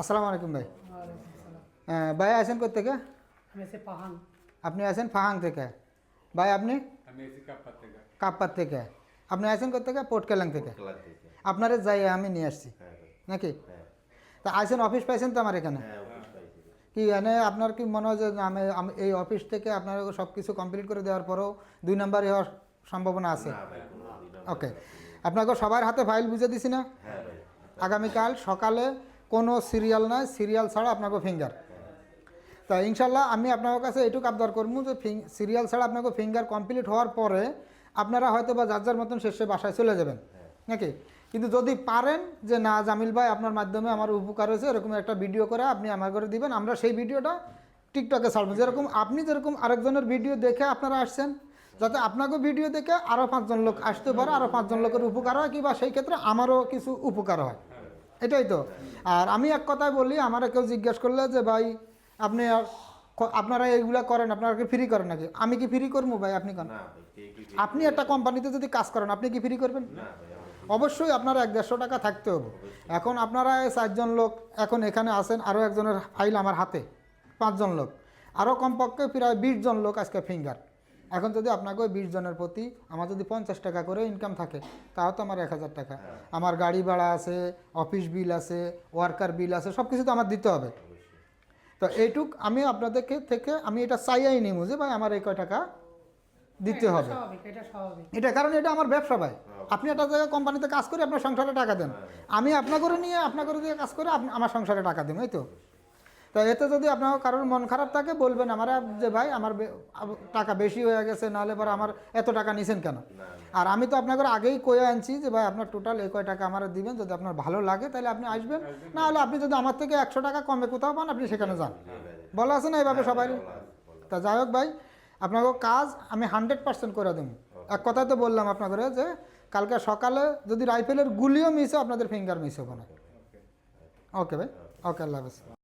আসসালামু আলাইকুম ভাই। ভাই আছেন কোথা থেকে? আপনি আছেন ফাহাং থেকে। ভাই আপনি? কাপ্পার থেকে। আপনি আছেন কোথা থেকে? পোর্ট কেলাং থেকে। আপনারে যাই আমি নিয়ে আসছি নাকি? তা আছেন অফিস পাইছেন তো আমার এখানে? কি এনে আপনার কি মনে হয় যে আমি এই অফিস থেকে আপনার সব কিছু কমপ্লিট করে দেওয়ার পরেও 2 নাম্বার হওয়ার সম্ভাবনা আছে? ওকে, আপনাকে সবার হাতে ফাইল বুঝে দিছি না? আগামীকাল সকালে কোনো সিরিয়াল নয়, সিরিয়াল ছাড়া আপনাকে ফিঙ্গার। তা ইনশাল্লাহ আমি আপনার কাছে এটুকু আবদার করবো যে সিরিয়াল ছাড়া আপনাকে ফিঙ্গার কমপ্লিট হওয়ার পরে আপনারা হয়তো বা যার যার মতন শেষে বাসায় চলে যাবেন নাকি। কিন্তু যদি পারেন যে না জামিল ভাই আপনার মাধ্যমে আমার উপকার হয়েছে এরকম একটা ভিডিও করে আপনি আমার করে দিবেন, আমরা সেই ভিডিওটা টিকটকে ছাড়বো। যেরকম আপনি যেরকম আরেকজনের ভিডিও দেখে আপনারা আসছেন, যাতে আপনাকেও ভিডিও দেখে আরও 5 জন লোক আসতে পারে, আরও 5 জন লোকের উপকার হয়, কিংবা সেই ক্ষেত্রে আমারও কিছু উপকার হয়। এটাই তো। আর আমি এক কথায় বলি, আমার কেউ জিজ্ঞেস করলে যে ভাই আপনি আপনারা এইগুলা করেন, আপনারা কি ফ্রি করেন নাকি? আমি কি ফ্রি করবো ভাই? আপনি করেন। আপনি একটা কোম্পানিতে যদি কাজ করেন আপনি কি ফ্রি করবেন? অবশ্যই আপনার 100-150 টাকা থাকতে হবে। এখন আপনারা 4 জন লোক এখন এখানে আছেন, আরও একজনের ফাইল আমার হাতে, 5 জন লোক, আরও কমপক্ষে প্রায় 20 জন লোক আজকে ফিঙ্গার। এখন যদি আপনাকে ওই 20 জনের প্রতি আমার যদি 50 টাকা করে ইনকাম থাকে, তাও তো আমার 1000 টাকা। আমার গাড়ি ভাড়া আছে, অফিস বিল আছে, ওয়ার্কার বিল আছে, সব কিছু তো আমার দিতে হবে। তো এইটুক আমি আপনাদেরকে থেকে আমি এটা চাইয়াই নিব যে ভাই আমার এই কয় টাকা দিতে হবে। এটা কারণ এটা আমার ব্যবসা ভাই। আপনি একটা জায়গায় কোম্পানিতে কাজ করে আপনার সংসারে টাকা দেন, আমি আপনার করে নিয়ে আপনার করে দিয়ে কাজ করে আমার সংসারে টাকা দেন, এই তো। তো এতে যদি আপনার কারোর মন খারাপ থাকে বলবেন আমার যে ভাই আমার টাকা বেশি হয়ে গেছে, নাহলে পরে আমার এত টাকা নিছেন কেন। আর আমি তো আপনাকে আগেই কয়ে আনছি যে ভাই আপনার টোটাল এই কয় টাকা আমার দিবেন, যদি আপনার ভালো লাগে তাহলে আপনি আসবেন, না হলে আপনি যদি আমার থেকে 100 টাকা কমে কোথাও পান আপনি সেখানে যান। বলা আছে না এইভাবে সবাই? তা যাই হোক ভাই, আপনাকে কাজ আমি 100% করে দেবো। এক কথাই তো বললাম আপনাকে যে কালকে সকালে যদি রাইফেলের গুলিও মিস হয় আপনাদের ফিঙ্গার মিস হবে না। ওকে ভাই, ওকে, আল্লাহ হাফেজ।